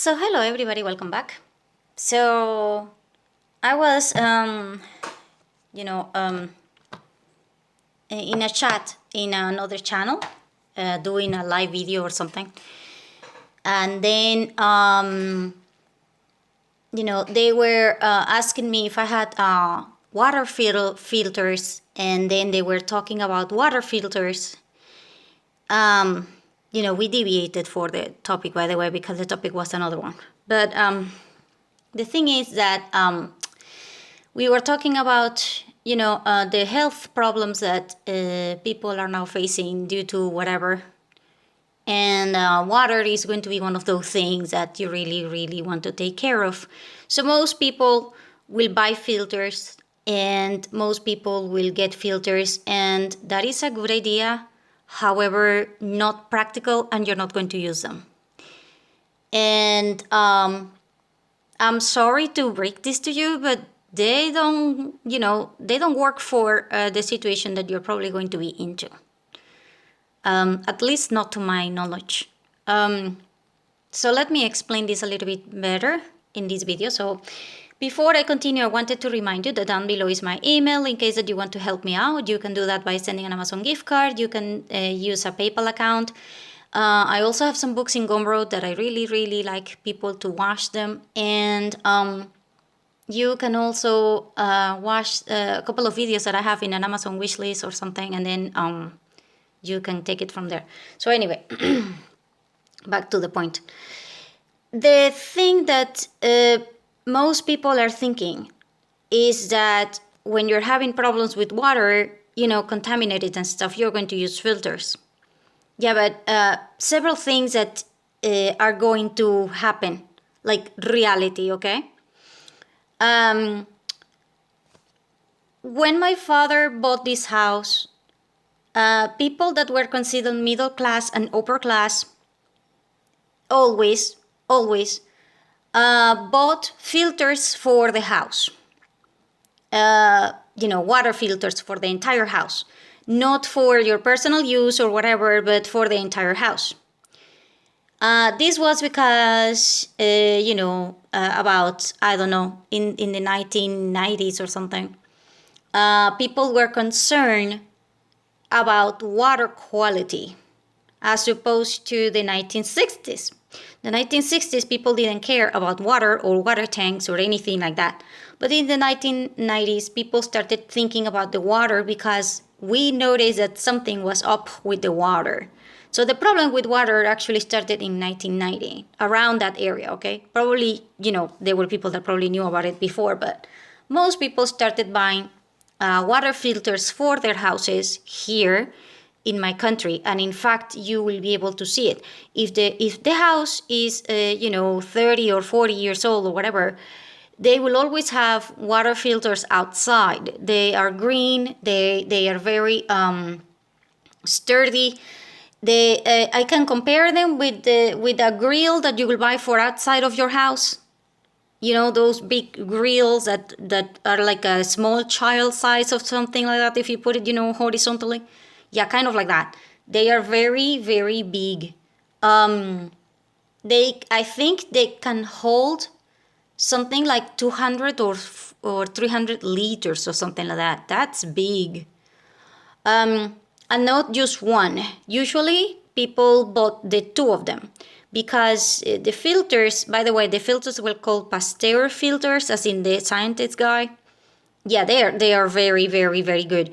So hello everybody, welcome back. So I was in a chat in another channel, doing a live video or something, and then they were asking me if I had water filters, and then they were talking about water filters. We deviated for the topic, by the way, because the topic was another one. But the thing is that we were talking about, the health problems that people are now facing due to whatever. And water is going to be one of those things that you really, really want to take care of. So most people will buy filters, and most people will get filters, and that is a good idea. However, not practical, and you're not going to use them. And I'm sorry to break this to you, but they don't work for the situation that you're probably going to be into. At least not to my knowledge. So let me explain this a little bit better in this video. So before I continue, I wanted to remind you that down below is my email in case that you want to help me out. You can do that by sending an Amazon gift card. You can use a PayPal account. I also have some books in Gumroad that I really, really like people to watch them. And you can also watch a couple of videos that I have in an Amazon wishlist or something, and then you can take it from there. So anyway, back to the point. The thing that most people are thinking is that when you're having problems with water, contaminated and stuff, you're going to use filters. Yeah, but several things that are going to happen, like reality, okay? When my father bought this house, people that were considered middle class and upper class always bought filters for the house. Water filters for the entire house. Not for your personal use or whatever, but for the entire house. This was because, about, I don't know, in the 1990s or something, people were concerned about water quality as opposed to the 1960s. The 1960s, people didn't care about water or water tanks or anything like that. But in the 1990s, people started thinking about the water because we noticed that something was up with the water. So the problem with water actually started in 1990, around that area, okay? Probably, there were people that probably knew about it before, but most people started buying water filters for their houses here in my country. And in fact, you will be able to see it. If the house is, 30 or 40 years old or whatever, they will always have water filters outside. They are green. They are very sturdy. I can compare them with a grill that you will buy for outside of your house. Those big grills that are like a small child size of something like that if you put it, horizontally. Yeah, kind of like that. They are very, very big. I think they can hold something like 200 or 300 liters or something like that. That's big. And not just one. Usually people bought the two of them because the filters, by the way, the filters were called Pasteur filters, as in the scientist guy. Yeah, they are very, very, very good.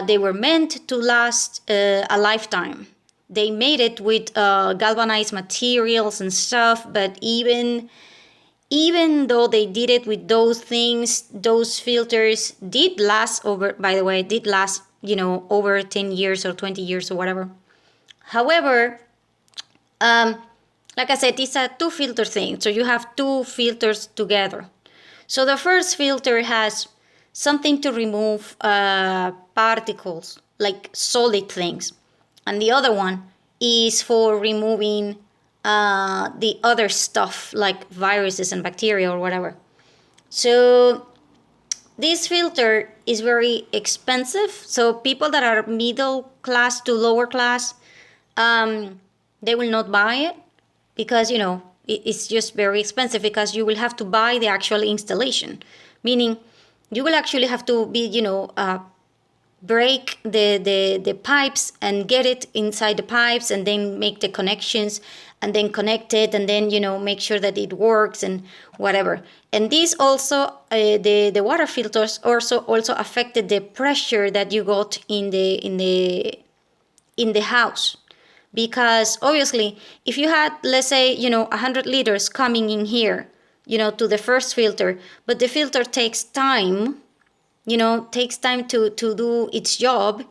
They were meant to last a lifetime. They made it with galvanized materials and stuff, but even though they did it with those things, those filters did last over 10 years or 20 years or whatever. However, like I said, it's a two filter thing. So you have two filters together. So the first filter has something to remove particles, like solid things. And the other one is for removing the other stuff, like viruses and bacteria or whatever. So this filter is very expensive. So people that are middle class to lower class, they will not buy it because, it's just very expensive because you will have to buy the actual installation, meaning you will actually have to be, break the pipes and get it inside the pipes and then make the connections and then connect it and then make sure that it works and whatever. And this also the water filters also affected the pressure that you got in the house, because obviously if you had, let's say, 100 liters coming in here, to the first filter, but the filter takes time, to do its job,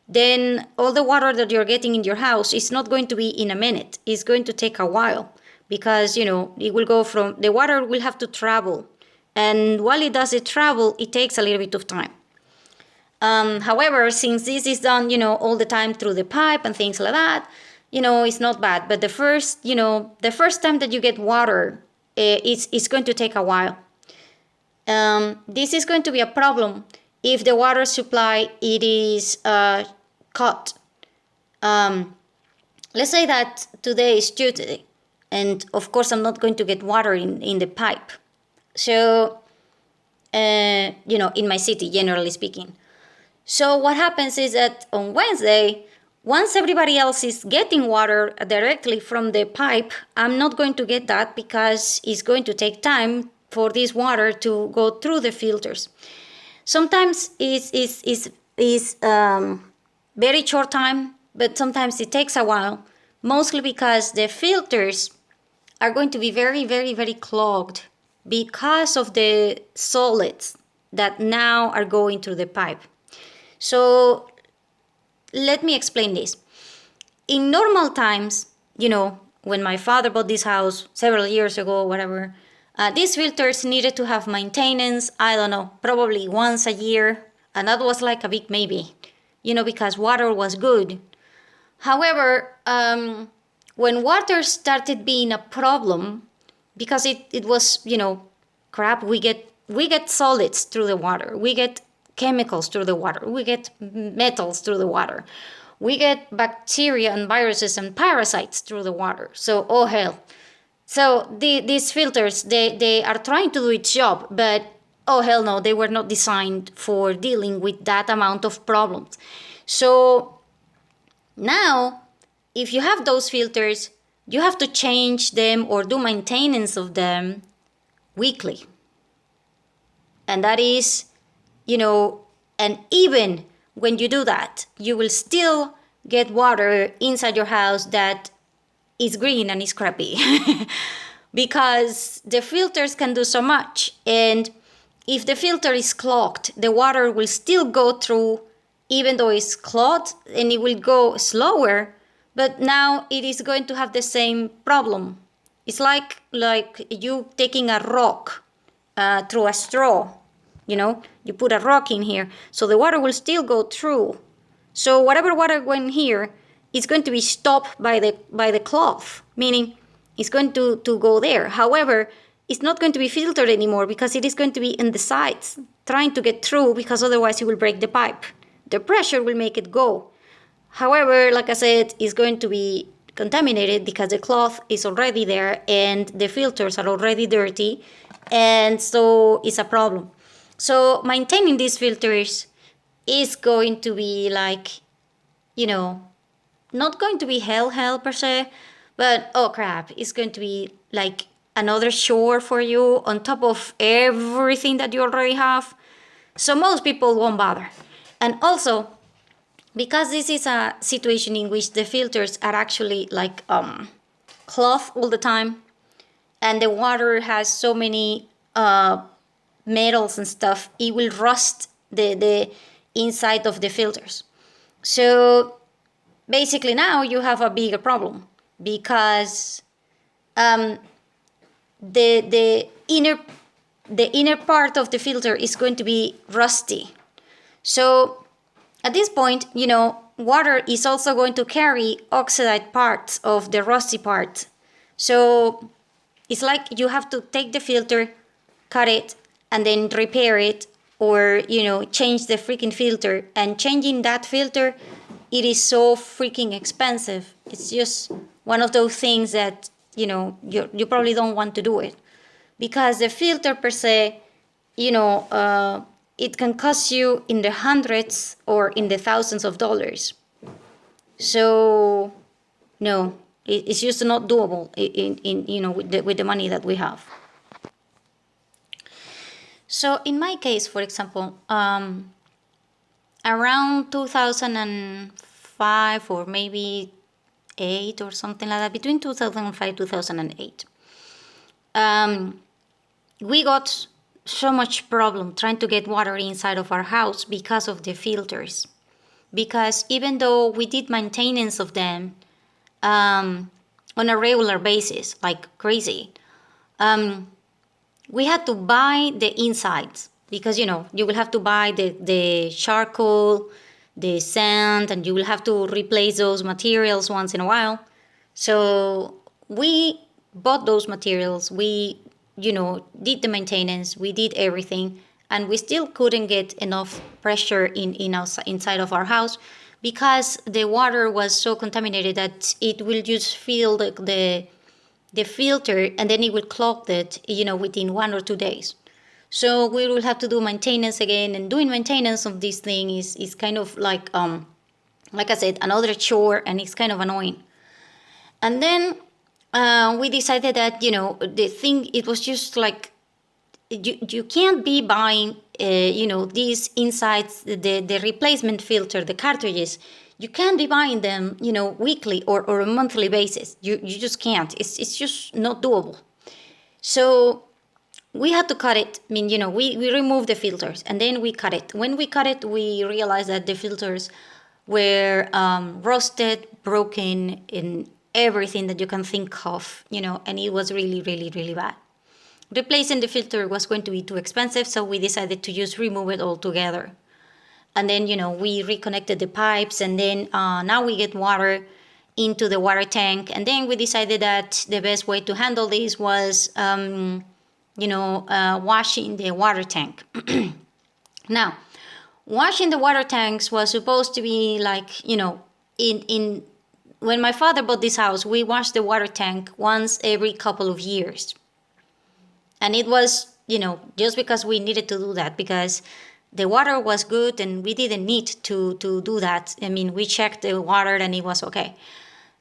then all the water that you're getting in your house is not going to be in a minute. It's going to take a while, because, it will go from, the water will have to travel. And while it does travel, it takes a little bit of time. However, since this is done, all the time through the pipe and things like that, it's not bad. But the first time that you get water, it's going to take a while. This is going to be a problem if the water supply it is cut. Let's say that today is Tuesday, and of course I'm not going to get water in the pipe. So, in my city, generally speaking. So what happens is that on Wednesday, once everybody else is getting water directly from the pipe, I'm not going to get that because it's going to take time for this water to go through the filters. Sometimes it's very short time, but sometimes it takes a while, mostly because the filters are going to be very, very, very clogged because of the solids that now are going through the pipe. So let me explain this. In normal times, when my father bought this house several years ago, whatever, these filters needed to have maintenance, I don't know, probably once a year. And that was like a big maybe, because water was good. However, when water started being a problem, because it was, crap, we get solids through the water. We get chemicals through the water. We get metals through the water. We get bacteria and viruses and parasites through the water. So, oh hell. So these filters, they are trying to do its job, but oh hell no, they were not designed for dealing with that amount of problems. So now, if you have those filters, you have to change them or do maintenance of them weekly. And that is, and even when you do that, you will still get water inside your house that is green and is crappy because the filters can do so much. And if the filter is clogged, the water will still go through, even though it's clogged, and it will go slower, but now it is going to have the same problem. It's like you taking a rock through a straw. You put a rock in here, so the water will still go through. So whatever water went here, it's going to be stopped by the cloth, meaning it's going to go there. However, it's not going to be filtered anymore because it is going to be in the sides, trying to get through, because otherwise it will break the pipe. The pressure will make it go. However, like I said, it's going to be contaminated because the cloth is already there and the filters are already dirty, and so it's a problem. So maintaining these filters is going to be like, not going to be hell per se, but oh crap, it's going to be like another chore for you on top of everything that you already have. So most people won't bother. And also, because this is a situation in which the filters are actually like cloth all the time, and the water has so many metals and stuff, it will rust the inside of the filters. So basically now you have a bigger problem because the inner part of the filter is going to be rusty. So at this point, water is also going to carry oxidized parts of the rusty part. So it's like you have to take the filter, cut it, and then repair it, or change the freaking filter. And changing that filter, it is so freaking expensive. It's just one of those things that you probably don't want to do it, because the filter per se, it can cost you in the hundreds or in the thousands of dollars. So no, it's just not doable in with the money that we have. So in my case, for example, around 2005 or maybe 8 or something like that, between 2005 2008, we got so much problem trying to get water inside of our house because of the filters. Because even though we did maintenance of them on a regular basis, like crazy, we had to buy the insides, because you will have to buy the charcoal, the sand, and you will have to replace those materials once in a while. So we bought those materials, we did the maintenance, we did everything, and we still couldn't get enough pressure inside of our house, because the water was so contaminated that it will just fill the filter, and then it will clog it within 1 or 2 days. So we will have to do maintenance again, and doing maintenance of this thing is kind of like I said, another chore, and it's kind of annoying. And then we decided that the thing, it was just like, you can't be buying these insides, the replacement filter, the cartridges. You can't be buying them weekly or a monthly basis. You just can't. It's just not doable. So we had to cut it. I mean, we removed the filters, and then we cut it. When we cut it, we realized that the filters were rusted, broken, in everything that you can think of, and it was really, really, really bad. Replacing the filter was going to be too expensive, so we decided to just remove it altogether. And then, we reconnected the pipes, and then now we get water into the water tank. And then we decided that the best way to handle this was, washing the water tank. Now, washing the water tanks was supposed to be like, in when my father bought this house, we washed the water tank once every couple of years. And it was, just because we needed to do that, because the water was good and we didn't need to do that. I mean, we checked the water and it was okay.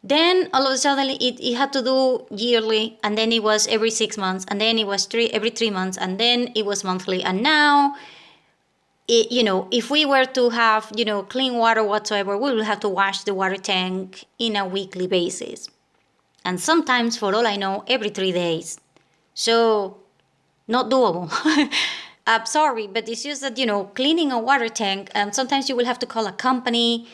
Then all of a sudden it had to do yearly, and then it was every 6 months, and then it was every 3 months, and then it was monthly. And now, if we were to have, clean water whatsoever, we will have to wash the water tank in a weekly basis. And sometimes, for all I know, every 3 days. So, not doable. I'm sorry, but it's just that, cleaning a water tank, sometimes you will have to call a company,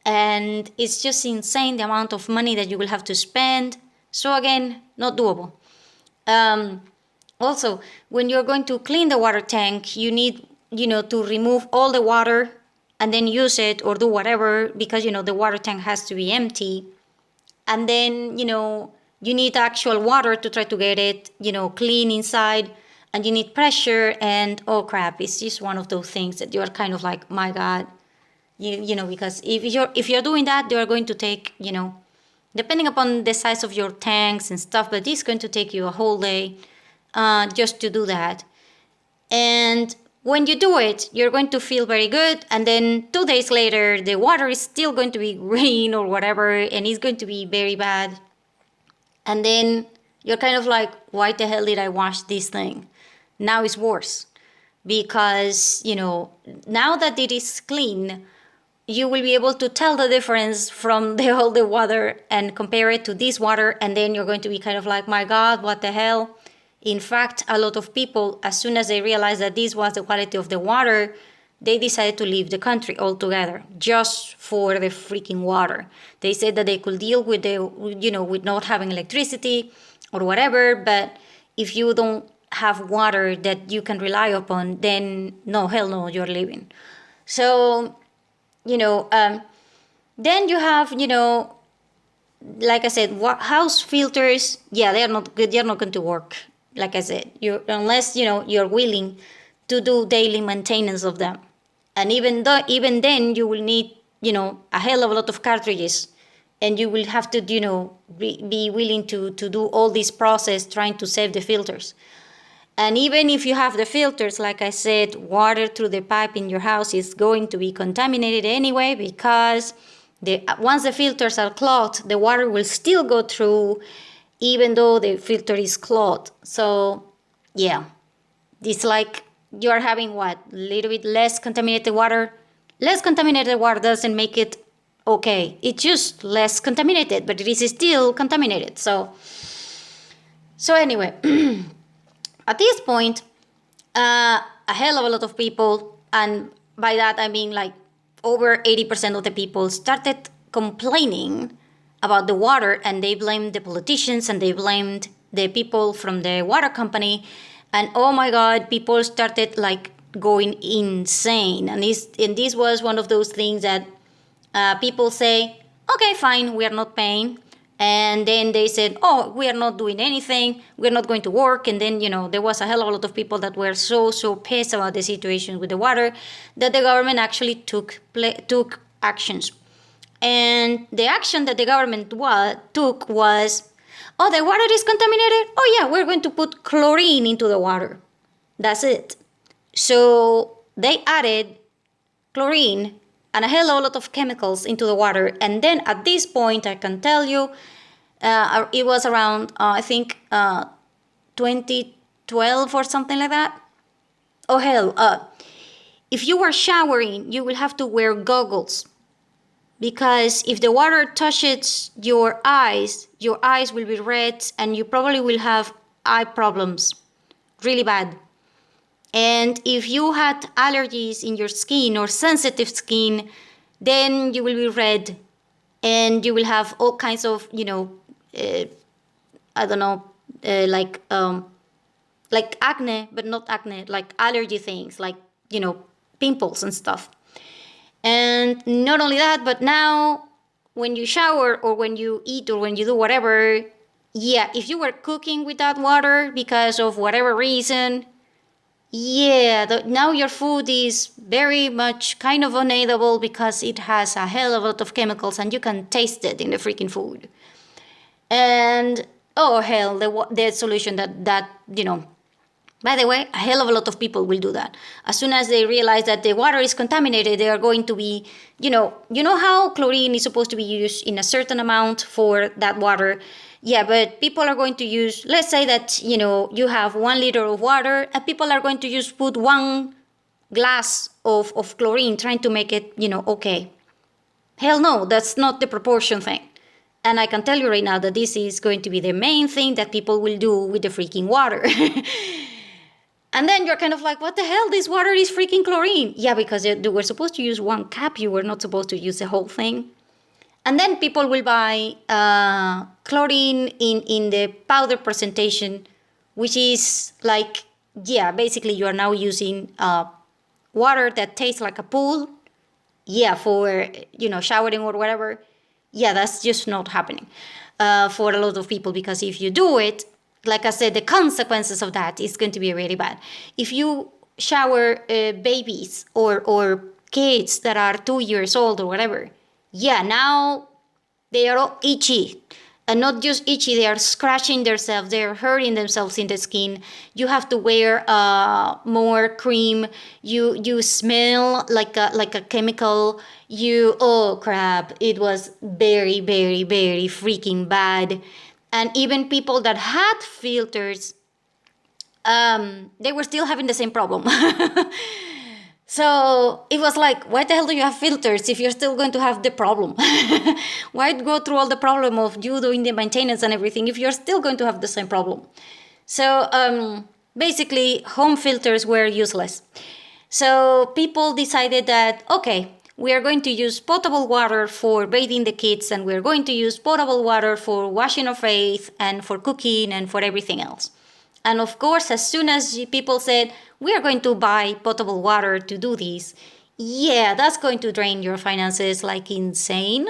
and it's just insane the amount of money that you will have to spend. So again, not doable. Also, when you're going to clean the water tank, you need, to remove all the water and then use it or do whatever, because, the water tank has to be empty. And then, you need actual water to try to get it, clean inside. And you need pressure, and oh crap, it's just one of those things that you're kind of like, my God, because if you're doing that, you are going to take, depending upon the size of your tanks and stuff, but it's going to take you a whole day just to do that. And when you do it, you're going to feel very good, and then 2 days later, the water is still going to be green or whatever, and it's going to be very bad. And then you're kind of like, why the hell did I wash this thing? Now it's worse, because, now that it is clean, you will be able to tell the difference from all the water and compare it to this water, and then you're going to be kind of like, my God, what the hell? In fact, a lot of people, as soon as they realized that this was the quality of the water, they decided to leave the country altogether, just for the freaking water. They said that they could deal with with not having electricity or whatever, but if you don't have water that you can rely upon, then no, hell no, you're leaving. So, then you have, like I said, house filters. Yeah, they're not good. They're not going to work. Like I said, unless you're willing to do daily maintenance of them, and even then you will need a hell of a lot of cartridges and you will have to, be willing to do all this process trying to save the filters. And even if you have the filters, like I said, water through the pipe in your house is going to be contaminated anyway, because once the filters are clogged, the water will still go through even though the filter is clogged. So yeah, it's like you're having what? A little bit less contaminated water. Less contaminated water doesn't make it okay. It's just less contaminated, but it is still contaminated. So anyway, at this point, a hell of a lot of people, and by that I mean like over 80% of the people, started complaining about the water, and they blamed the politicians and they blamed the people from the water company. And oh my god, people started like going insane. And this was one of those things that people say, okay, fine, we are not paying. And then they said, oh, we are not doing anything, we're not going to work. And then, there was a hell of a lot of people that were so pissed about the situation with the water that the government actually took actions. And the action that the government took was, oh, the water is contaminated? Oh yeah, we're going to put chlorine into the water. That's it. So they added chlorine and a hell of a lot of chemicals into the water. And then at this point, I can tell you, it was around, I think, 2012 or something like that. Oh hell, if you were showering, you will have to wear goggles. Because if the water touches your eyes will be red, and you probably will have eye problems. Really bad. And if you had allergies in your skin or sensitive skin, then you will be red, and you will have all kinds of, I don't know, like acne, but not acne, like allergy things, like, pimples and stuff. And not only that, but now when you shower or when you eat or when you do whatever, yeah, if you were cooking with that water because of whatever reason, yeah, now your food is very much kind of unedible because it has a hell of a lot of chemicals and you can taste it in the freaking food. And oh hell, the solution that by the way, a hell of a lot of people will do that. As soon as they realize that the water is contaminated, they are going to be, you know how chlorine is supposed to be used in a certain amount for that water. Yeah, but people are going to use, let's say that, you have 1 liter of water, and people are going to put 1 glass of chlorine trying to make it, okay. Hell no, that's not the proportion thing. And I can tell you right now that this is going to be the main thing that people will do with the freaking water. And then you're kind of like, what the hell? This water is freaking chlorine. Yeah, because they were supposed to use 1 cup. You were not supposed to use the whole thing. And then people will buy chlorine in the powder presentation, which is like, yeah, basically you are now using water that tastes like a pool. Yeah, for, showering or whatever. Yeah, that's just not happening for a lot of people, because if you do it, like I said, the consequences of that is going to be really bad. If you shower babies or kids that are 2 years old or whatever, yeah, now they are all itchy. And not just itchy, they are scratching themselves, they are hurting themselves in the skin. You have to wear more cream. You smell like a chemical. Oh crap, it was very, very, very freaking bad. And even people that had filters, they were still having the same problem. So it was like, why the hell do you have filters if you're still going to have the problem? Why go through all the problem of you doing the maintenance and everything if you're still going to have the same problem? So basically, home filters were useless. So people decided that, okay, we are going to use potable water for bathing the kids, and we're going to use potable water for washing our face and for cooking and for everything else. And of course, as soon as people said, we are going to buy potable water to do this, yeah, that's going to drain your finances like insane.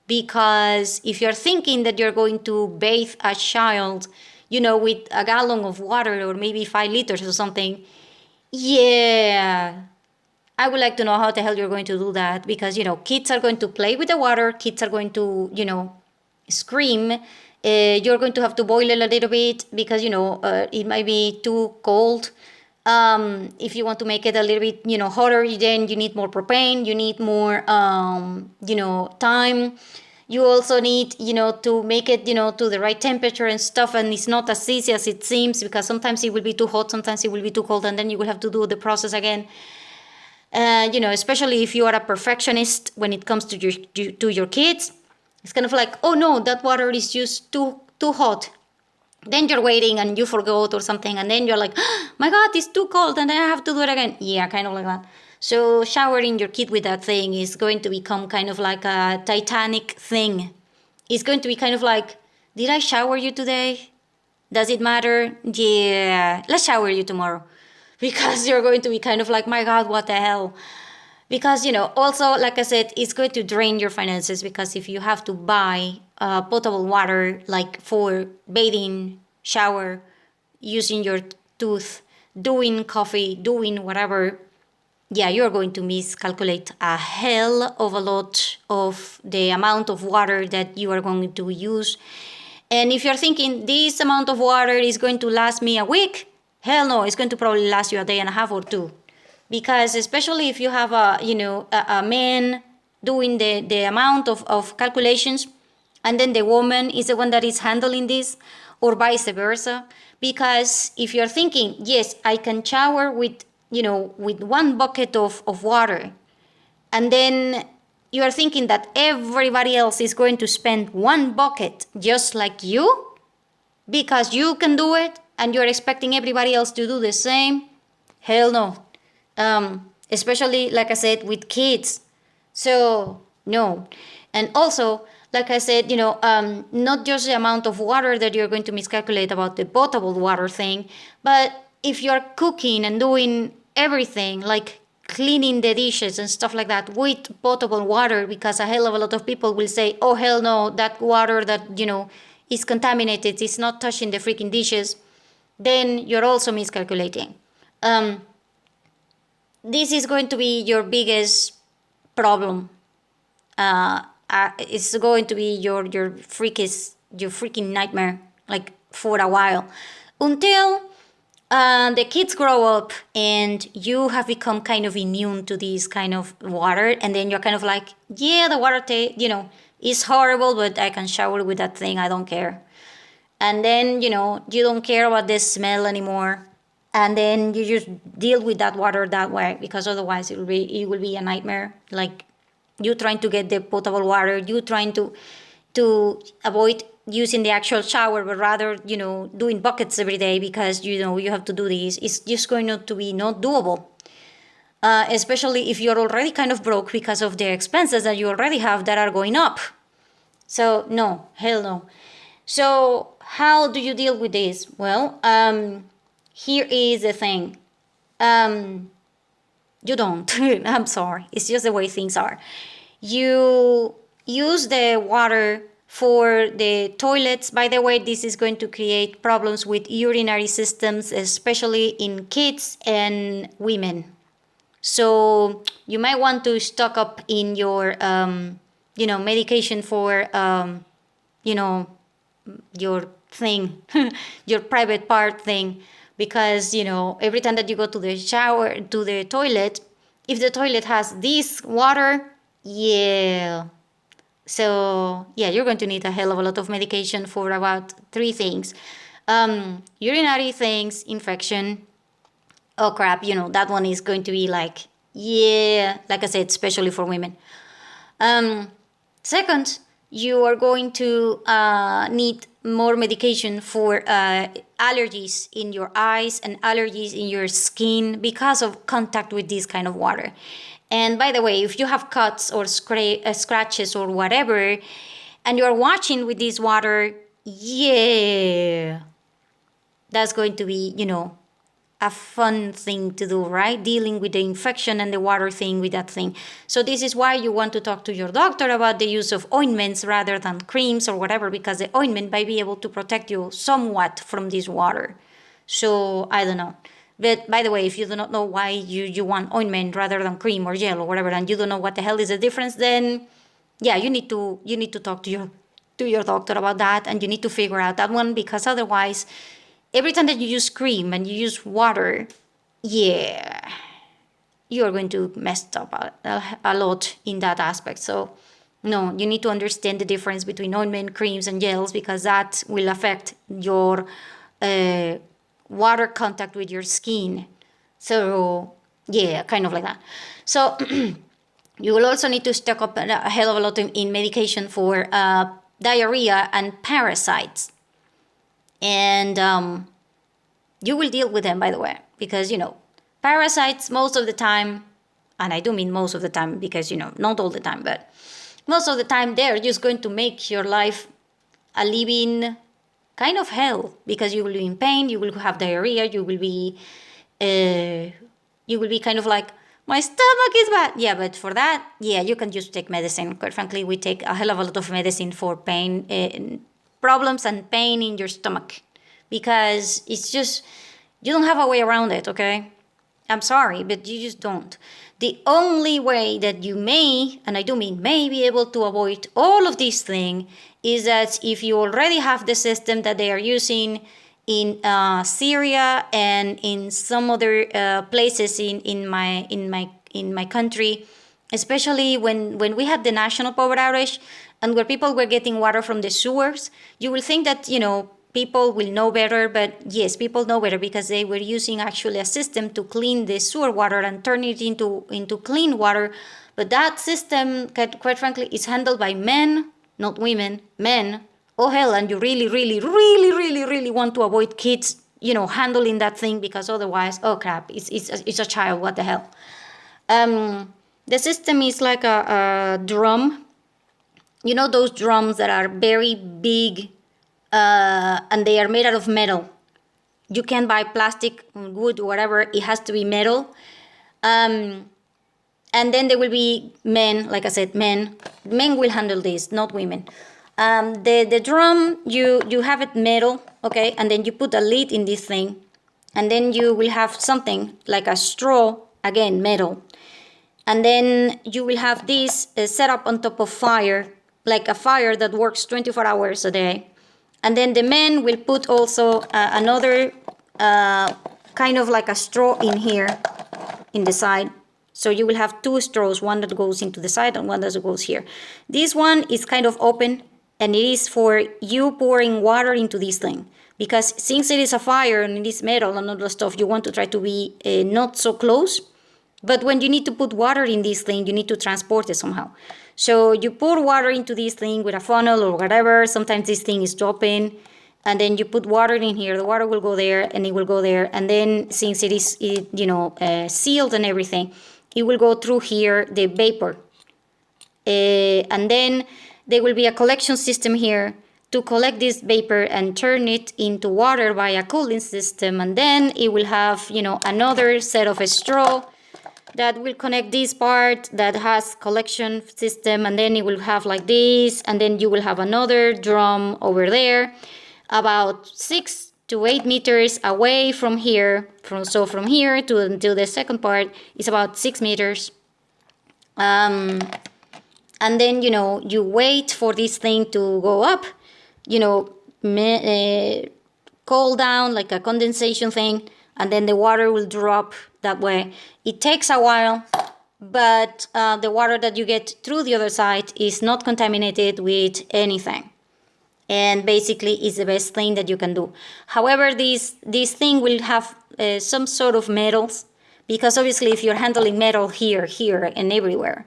Because if you're thinking that you're going to bathe a child, with a gallon of water or maybe 5 liters or something, yeah, I would like to know how the hell you're going to do that. Because, kids are going to play with the water, kids are going to, scream, you're going to have to boil it a little bit because it might be too cold. If you want to make it a little bit hotter, then you need more propane, you need more time. You also need to make it to the right temperature and stuff, and it's not as easy as it seems, because sometimes it will be too hot, sometimes it will be too cold, and then you will have to do the process again. Especially if you are a perfectionist when it comes to your kids. It's kind of like, oh no, that water is just too hot. Then you're waiting and you forgot or something, and then you're like, oh my God, it's too cold, and then I have to do it again. Yeah, kind of like that. So showering your kid with that thing is going to become kind of like a Titanic thing. It's going to be kind of like, did I shower you today? Does it matter? Yeah, let's shower you tomorrow. Because you're going to be kind of like, my God, what the hell? Because also, like I said, it's going to drain your finances, because if you have to buy potable water, like for bathing, shower, using your tooth, doing coffee, doing whatever, yeah, you're going to miscalculate a hell of a lot of the amount of water that you are going to use. And if you're thinking this amount of water is going to last me a week, hell no, it's going to probably last you a day and a half or two. Because especially if you have a man doing the amount of calculations, and then the woman is the one that is handling this, or vice versa. Because if you're thinking, yes, I can shower with one bucket of water, and then you are thinking that everybody else is going to spend one bucket just like you, because you can do it, and you're expecting everybody else to do the same, hell no. Especially, like I said, with kids. So, no. And also, like I said, not just the amount of water that you're going to miscalculate about the potable water thing, but if you're cooking and doing everything, like cleaning the dishes and stuff like that with potable water, because a hell of a lot of people will say, oh, hell no, that water that, is contaminated, it's not touching the freaking dishes, then you're also miscalculating. This is going to be your biggest problem. It's going to be your freaking nightmare, like for a while, until the kids grow up and you have become kind of immune to this kind of water, and then you're kind of like, yeah, the water is horrible, but I can shower with that thing, I don't care. And then you don't care about the smell anymore, and then you just deal with that water that way, because otherwise it will be a nightmare. Like, you trying to get the potable water, you trying to avoid using the actual shower, but rather doing buckets every day because you have to do this. It's just going to be not doable. Especially if you're already kind of broke because of the expenses that you already have that are going up. So no, hell no. So how do you deal with this? Well, here is the thing. You don't. I'm sorry. It's just the way things are. You use the water for the toilets. By the way, this is going to create problems with urinary systems, especially in kids and women. So you might want to stock up in your, medication for, your thing, your private part thing. Because, every time that you go to the shower, to the toilet, if the toilet has this water, yeah. So, yeah, you're going to need a hell of a lot of medication for about 3 things. Urinary things, infection. Oh crap, that one is going to be like, yeah, like I said, especially for women. Second, you are going to need more medication for allergies in your eyes and allergies in your skin because of contact with this kind of water. And by the way, if you have cuts or scratches or whatever, and you're washing with this water, yeah, that's going to be, a fun thing to do, right? Dealing with the infection and the water thing with that thing. So this is why you want to talk to your doctor about the use of ointments rather than creams or whatever, because the ointment might be able to protect you somewhat from this water. So I don't know. But by the way, if you do not know why you want ointment rather than cream or gel or whatever, and you don't know what the hell is the difference, then yeah, you need to talk to to your doctor about that, and you need to figure out that one, because otherwise, every time that you use cream and you use water, yeah, you are going to mess up a lot in that aspect. So no, you need to understand the difference between ointment, creams, and gels, because that will affect your water contact with your skin. So yeah, kind of like that. So you will also need to stock up a hell of a lot in medication for diarrhea and parasites. And you will deal with them, by the way, because, parasites most of the time, and I do mean most of the time because, not all the time, but most of the time they're just going to make your life a living kind of hell, because you will be in pain, you will have diarrhea, you will be kind of like, my stomach is bad. Yeah, but for that, yeah, you can just take medicine. Quite frankly, we take a hell of a lot of medicine for pain, problems and pain in your stomach, because it's just, you don't have a way around it, okay? I'm sorry, but you just don't. The only way that you may, and I do mean may, be able to avoid all of these things is that if you already have the system that they are using in Syria and in some other places in my country, especially when we had the national power outage and where people were getting water from the sewers, you will think that people will know better, but yes, people know better, because they were using actually a system to clean the sewer water and turn it into clean water. But that system, quite frankly, is handled by men, not women, men. Oh hell, and you really, really, really, really, really want to avoid kids, handling that thing, because otherwise, oh crap, it's a child, what the hell. The system is like a drum. You know those drums that are very big, and they are made out of metal. You can't buy plastic, wood, whatever. It has to be metal. And then there will be men, like I said, men. Men will handle this, not women. The drum, you have it metal, okay, and then you put a lid in this thing, and then you will have something like a straw, again metal, and then you will have this set up on top of fire, like a fire that works 24 hours a day. And then the men will put also another kind of like a straw in here, in the side. So you will have two straws, one that goes into the side and one that goes here. This one is kind of open, and it is for you pouring water into this thing. Because since it is a fire and it is metal and all that stuff, you want to try to be not so close. But when you need to put water in this thing, you need to transport it somehow. So you pour water into this thing with a funnel or whatever. Sometimes this thing is open, and then you put water in here. The water will go there, and it will go there. And then since it is sealed and everything, it will go through here, the vapor. And then there will be a collection system here to collect this vapor and turn it into water by a cooling system. And then it will have, another set of a straw that will connect this part that has collection system, and then it will have like this, and then you will have another drum over there, about 6 to 8 meters away from here. From here to the second part is about 6 meters. And then you wait for this thing to go up, cool down like a condensation thing, and then the water will drop that way. It takes a while, but the water that you get through the other side is not contaminated with anything, and basically it's the best thing that you can do. However, this thing will have some sort of metals, because obviously if you're handling metal here, and everywhere,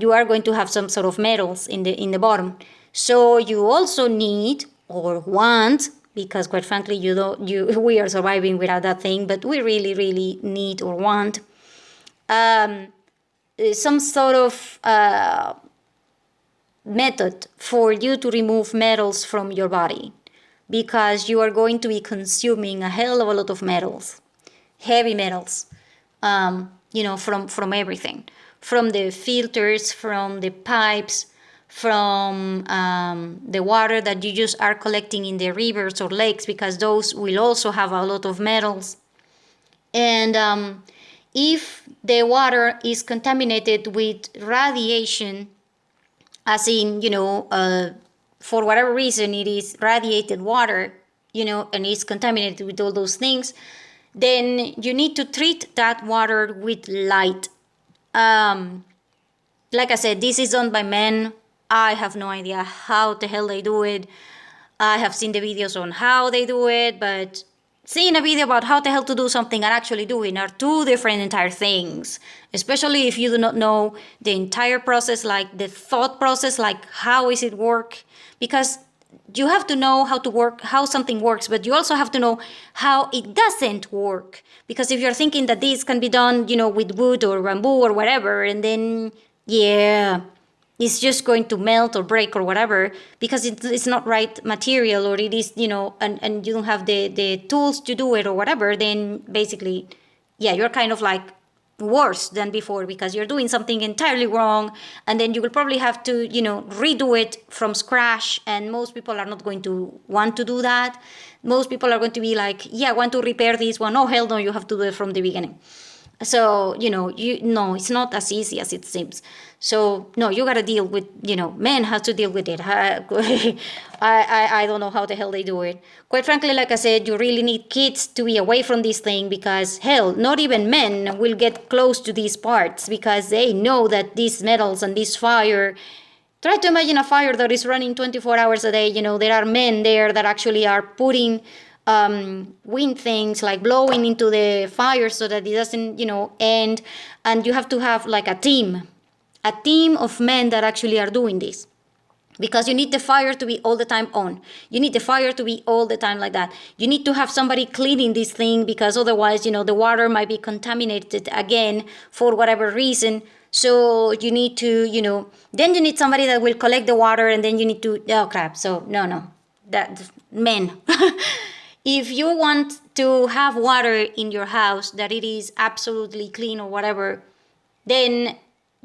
you are going to have some sort of metals in the bottom. So you also need or want, because quite frankly we are surviving without that thing, but we really, really need or want some sort of method for you to remove metals from your body, because you are going to be consuming a hell of a lot of metals, heavy metals, from everything, from the filters, from the pipes, from the water that you just are collecting in the rivers or lakes, because those will also have a lot of metals. And if the water is contaminated with radiation, as in for whatever reason it is radiated water, and it's contaminated with all those things, then you need to treat that water with light. Um, like I said, this is done by men. I have no idea how the hell they do it. I have seen the videos on how they do it, but seeing a video about how the hell to do something and actually doing are two different entire things. Especially if you do not know the entire process, like the thought process, like how is it work? Because you have to know how to work, how something works, but you also have to know how it doesn't work. Because if you're thinking that this can be done, with wood or bamboo or whatever, and then, yeah, it's just going to melt or break or whatever because it's not right material, or it is, and you don't have the tools to do it or whatever, then basically, yeah, you're kind of like worse than before because you're doing something entirely wrong, and then you will probably have to, redo it from scratch, and most people are not going to want to do that. Most people are going to be like, yeah, I want to repair this one. Oh, hell no, you have to do it from the beginning. So, no, it's not as easy as it seems. So, no, you got to deal with, men have to deal with it. I don't know how the hell they do it. Quite frankly, like I said, you really need kids to be away from this thing because, hell, not even men will get close to these parts because they know that these metals and this fire. Try to imagine a fire that is running 24 hours a day. There are men there that actually are putting wind things, like blowing into the fire so that it doesn't, end. And you have to have like a team of men that actually are doing this. Because you need the fire to be all the time on. You need the fire to be all the time like that. You need to have somebody cleaning this thing because otherwise, the water might be contaminated again for whatever reason. So you need to, then you need somebody that will collect the water, and then you need to, oh crap. So no, that, men. If you want to have water in your house that it is absolutely clean or whatever, then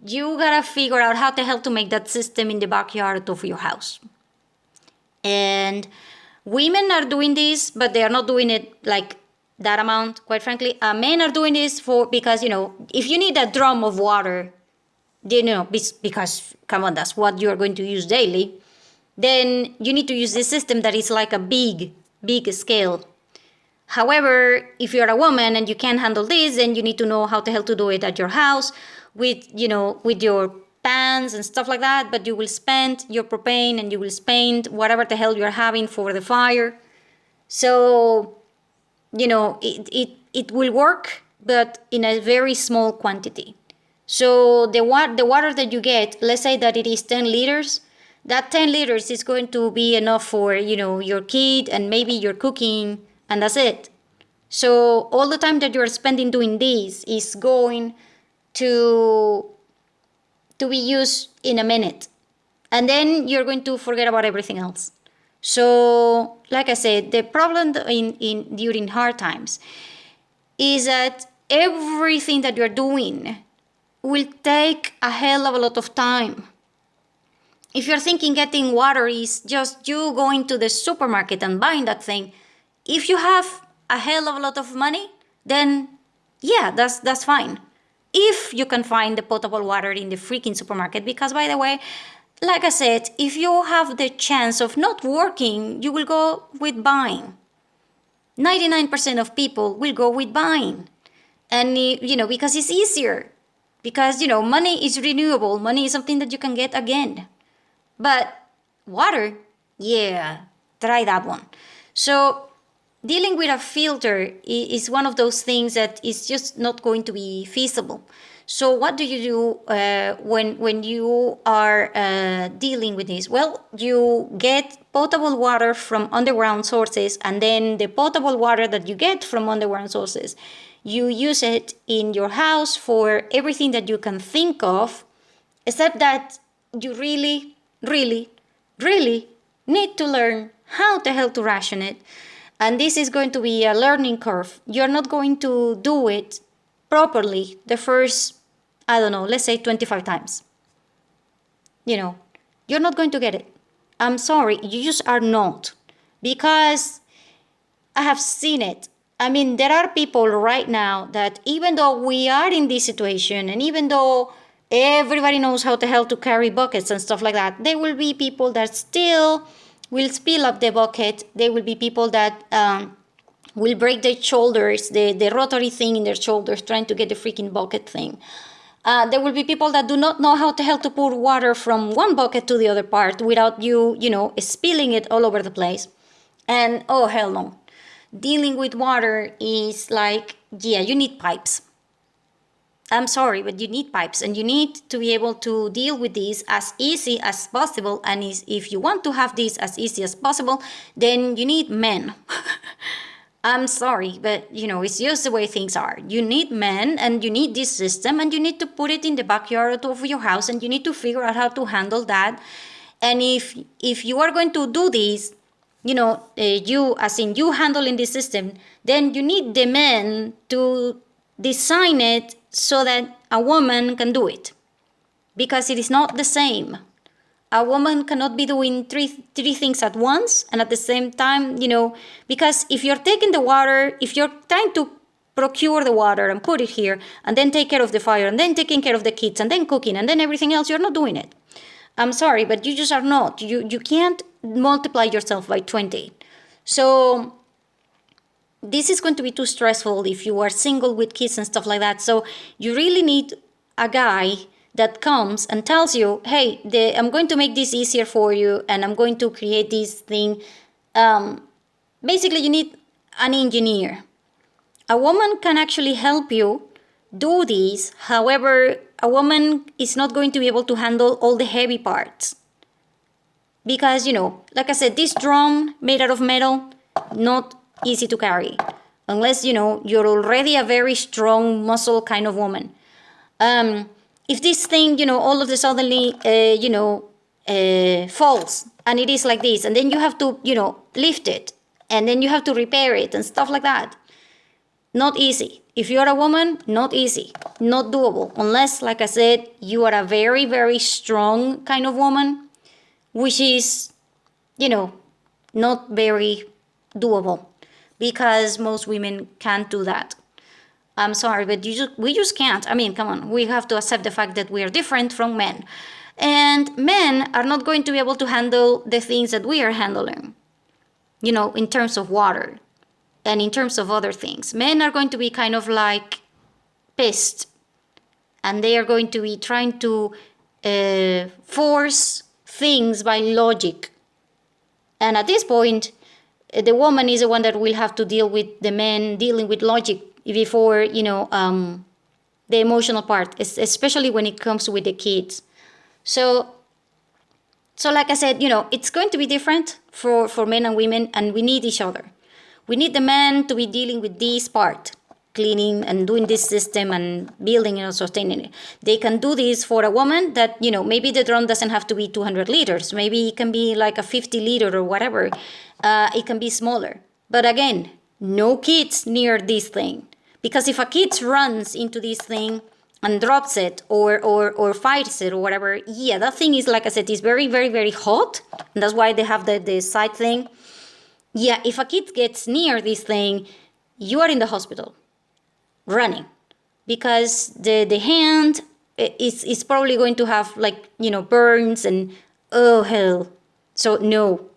you gotta figure out how the hell to make that system in the backyard of your house. And women are doing this, but they are not doing it like that amount, quite frankly. Men are doing this because, if you need a drum of water, because, come on, that's what you're going to use daily, then you need to use this system that is like a big scale. However, if you're a woman and you can't handle this, then you need to know how the hell to do it at your house with your pans and stuff like that. But you will spend your propane and you will spend whatever the hell you're having for the fire. So, it will work, but in a very small quantity. So the water that you get, let's say that it is 10 liters, that 10 liters is going to be enough for, your kid and maybe your cooking, and that's it. So all the time that you're spending doing this is going to be used in a minute. And then you're going to forget about everything else. So, like I said, the problem in during hard times is that everything that you're doing will take a hell of a lot of time. If you're thinking getting water is just you going to the supermarket and buying that thing, if you have a hell of a lot of money, then yeah, that's fine. If you can find the potable water in the freaking supermarket, because by the way, like I said, if you have the chance of not working, you will go with buying. 99% of people will go with buying. And, because it's easier. Because, money is renewable. Money is something that you can get again. But water, yeah, try that one. So dealing with a filter is one of those things that is just not going to be feasible. So what do you do when you are dealing with this? Well, you get potable water from underground sources, and then the potable water that you get from underground sources, you use it in your house for everything that you can think of, except that you really, really, really need to learn how the hell to ration it. And this is going to be a learning curve. You're not going to do it properly the first, let's say 25 times. You're not going to get it. I'm sorry, you just are not. Because I have seen it. I mean, there are people right now that even though we are in this situation, and even though everybody knows how the hell to carry buckets and stuff like that. There will be people that still will spill up the bucket. There will be people that will break their shoulders, the rotary thing in their shoulders, trying to get the freaking bucket thing. There will be people that do not know how the hell to pour water from one bucket to the other part without spilling it all over the place. And oh, hell no. Dealing with water is like, yeah, you need pipes. I'm sorry, but you need pipes, and you need to be able to deal with this as easy as possible. And if you want to have this as easy as possible, then you need men. I'm sorry, but it's just the way things are. You need men, and you need this system, and you need to put it in the backyard of your house, and you need to figure out how to handle that. And if you are going to do this, you handling this system, then you need the men to design it so that a woman can do it, because it is not the same. A woman cannot be doing three things at once and at the same time, because if you're taking the water, if you're trying to procure the water and put it here and then take care of the fire and then taking care of the kids and then cooking and then everything else, you're not doing it. I'm sorry, but you just are not. You can't multiply yourself by 20. So this is going to be too stressful if you are single with kids and stuff like that. So you really need a guy that comes and tells you, hey, I'm going to make this easier for you, and I'm going to create this thing. Basically, you need an engineer. A woman can actually help you do this. However, a woman is not going to be able to handle all the heavy parts. Because, like I said, this drum made out of metal, not easy to carry. Unless, you're already a very strong muscle kind of woman. If this thing, all of a suddenly, falls, and it is like this, and then you have to, lift it, and then you have to repair it and stuff like that. Not easy. If you're a woman, not easy. Not doable. Unless, like I said, you are a very, very strong kind of woman, which is, not very doable, because most women can't do that. I'm sorry, but we just can't. I mean, come on. We have to accept the fact that we are different from men. And men are not going to be able to handle the things that we are handling, in terms of water and in terms of other things. Men are going to be kind of like pissed, and they are going to be trying to force things by logic. And at this point, the woman is the one that will have to deal with the men dealing with logic before, the emotional part, especially when it comes with the kids. So like I said, it's going to be different for men and women, and we need each other. We need the man to be dealing with this part, cleaning and doing this system and building and sustaining it. They can do this for a woman that, maybe the drum doesn't have to be 200 liters. Maybe it can be like a 50 liter or whatever. It can be smaller. But again, no kids near this thing. Because if a kid runs into this thing and drops it or fights it or whatever, yeah, that thing is, like I said, is very, very, very hot. And that's why they have the side thing. Yeah, if a kid gets near this thing, you are in the hospital running. Because the hand is probably going to have, burns and, oh, hell. So, no.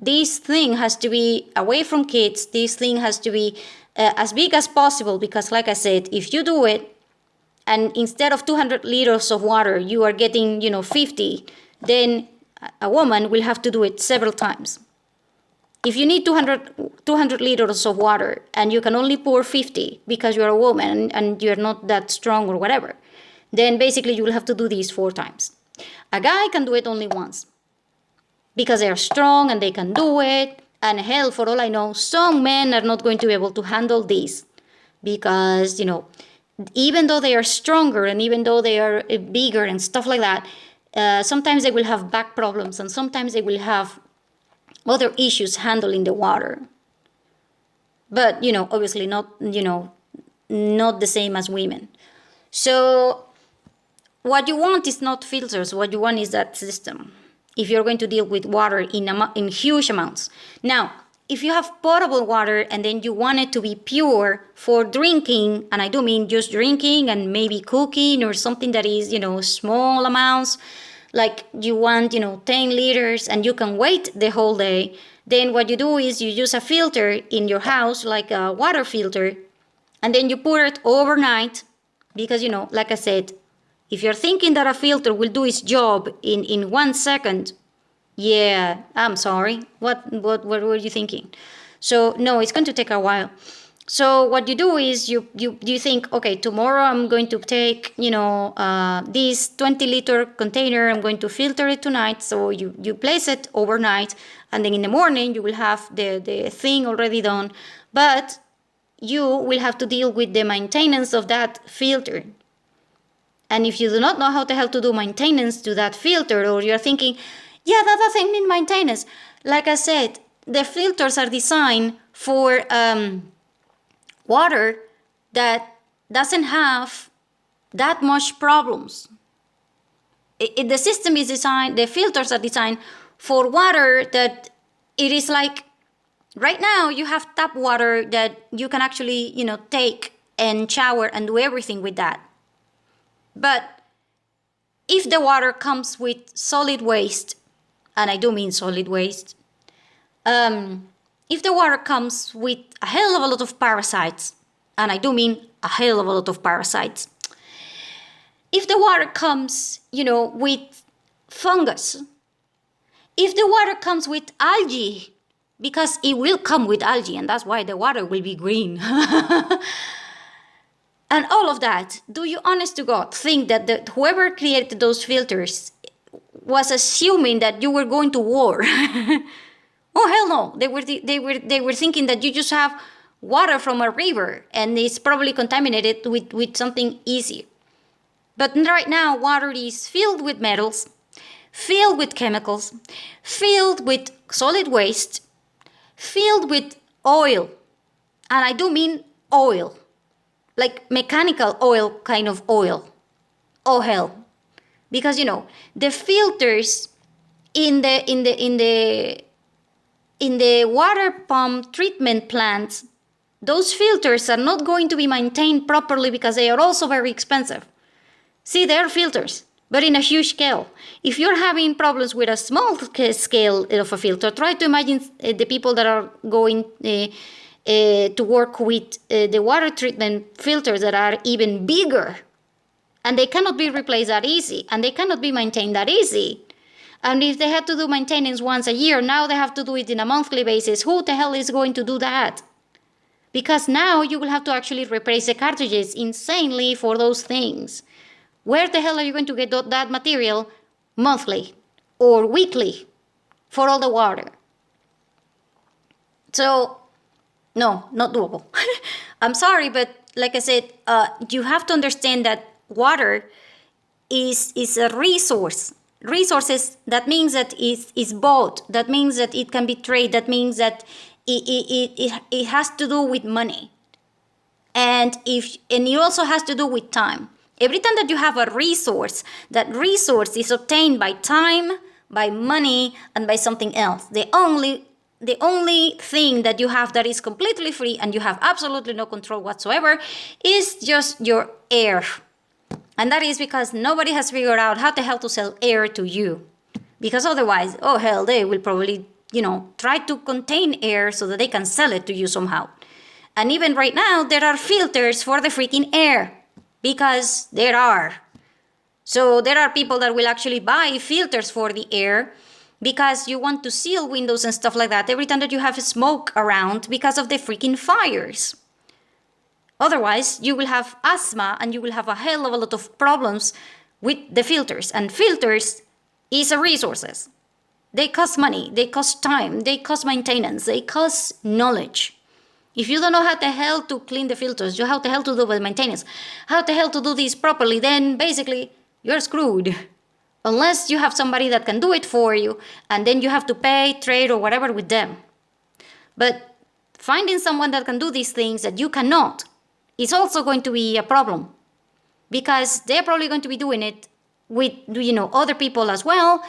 This thing has to be away from kids. This thing has to be as big as possible, because, like I said, if you do it, and instead of 200 liters of water, you are getting, 50, then a woman will have to do it several times. If you need 200 liters of water, and you can only pour 50 because you're a woman and you're not that strong or whatever, then basically you will have to do this 4 times. A guy can do it only once, because they are strong and they can do it. And hell, for all I know, some men are not going to be able to handle this, because, even though they are stronger and even though they are bigger and stuff like that, sometimes they will have back problems, and sometimes they will have other issues handling the water. But, obviously not the same as women. So what you want is not filters. What you want is that system, if you're going to deal with water in huge amounts. Now, if you have potable water and then you want it to be pure for drinking, and I do mean just drinking and maybe cooking or something that is, small amounts, like you want, 10 liters and you can wait the whole day, then what you do is you use a filter in your house, like a water filter, and then you put it overnight because, like I said, if you're thinking that a filter will do its job in 1 second, yeah, I'm sorry. What were you thinking? So no, it's going to take a while. So what you do is you think, okay, tomorrow I'm going to take, this 20-liter container, I'm going to filter it tonight. So you place it overnight, and then in the morning you will have the thing already done. But you will have to deal with the maintenance of that filter. And if you do not know how the hell to do maintenance to that filter, or you're thinking, yeah, that doesn't need maintenance. Like I said, the filters are designed for water that doesn't have that much problems. The system is designed, the filters are designed for water that it is like, right now you have tap water that you can actually, take and shower and do everything with that. But if the water comes with solid waste, and I do mean solid waste, if the water comes with a hell of a lot of parasites, and I do mean a hell of a lot of parasites, if the water comes, with fungus, if the water comes with algae, because it will come with algae, and that's why the water will be green, and all of that, do you, honest to God, think that whoever created those filters was assuming that you were going to war? Oh hell no! They were thinking that you just have water from a river and it's probably contaminated with something easy. But right now, water is filled with metals, filled with chemicals, filled with solid waste, filled with oil, and I do mean oil, like mechanical oil kind of oil. Oh hell! Because the filters in the water pump treatment plants, those filters are not going to be maintained properly because they are also very expensive. See, they are filters, but in a huge scale. If you're having problems with a small scale of a filter, try to imagine the people that are going to work with the water treatment filters that are even bigger. And they cannot be replaced that easy, and they cannot be maintained that easy. And if they had to do maintenance once a year, now they have to do it in a monthly basis. Who the hell is going to do that? Because now you will have to actually replace the cartridges insanely for those things. Where the hell are you going to get that material monthly or weekly for all the water? So, no, not doable. I'm sorry, but like I said, you have to understand that water is a resource. Resources, that means that it's bought. That means that it can be traded. That means that it has to do with money. And it also has to do with time. Every time that you have a resource, that resource is obtained by time, by money, and by something else. The only thing that you have that is completely free and you have absolutely no control whatsoever is just your air. And that is because nobody has figured out how the hell to sell air to you. Because otherwise, oh hell, they will probably, try to contain air so that they can sell it to you somehow. And even right now, there are filters for the freaking air. Because there are. So there are people that will actually buy filters for the air because you want to seal windows and stuff like that every time that you have smoke around because of the freaking fires. Otherwise, you will have asthma and you will have a hell of a lot of problems with the filters. And filters is a resources. They cost money, they cost time, they cost maintenance, they cost knowledge. If you don't know how the hell to clean the filters, how the hell to do the maintenance, how the hell to do this properly, then basically you're screwed. Unless you have somebody that can do it for you, and then you have to pay, trade, or whatever with them. But finding someone that can do these things that you cannot is also going to be a problem. Because they're probably going to be doing it with, other people as well,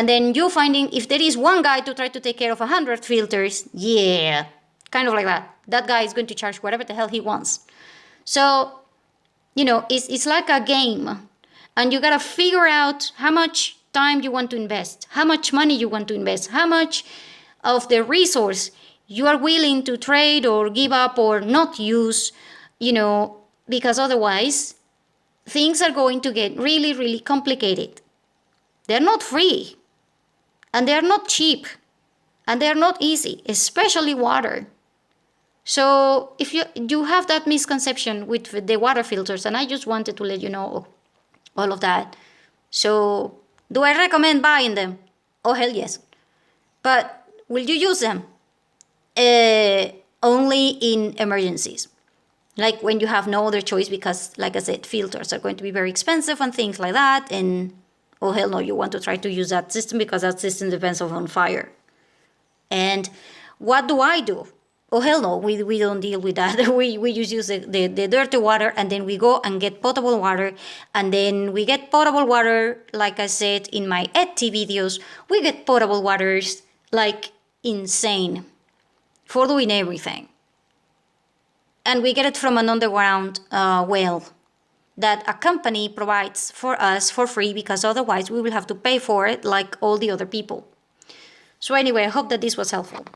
And then you finding if there is one guy to try to take care of 100 filters, yeah, kind of like that. That guy is going to charge whatever the hell he wants. So, it's like a game. And you gotta figure out how much time you want to invest, how much money you want to invest, how much of the resource you are willing to trade or give up or not use, because otherwise things are going to get really, really complicated. They're not free, and they're not cheap, and they're not easy, especially water. So if you have that misconception with the water filters, and I just wanted to let you know all of that. So do I recommend buying them? Oh, hell yes. But will you use them? Only in emergencies. Like when you have no other choice because, like I said, filters are going to be very expensive and things like that. And oh, hell no, you want to try to use that system because that system depends on fire. And what do I do? Oh, hell no, we don't deal with that. We just use the dirty water, and then we go and get potable water. And then we get potable water, like I said in my ETI videos, we get potable waters like insane for doing everything. And we get it from an underground well that a company provides for us for free, because otherwise we will have to pay for it like all the other people. So anyway, I hope that this was helpful.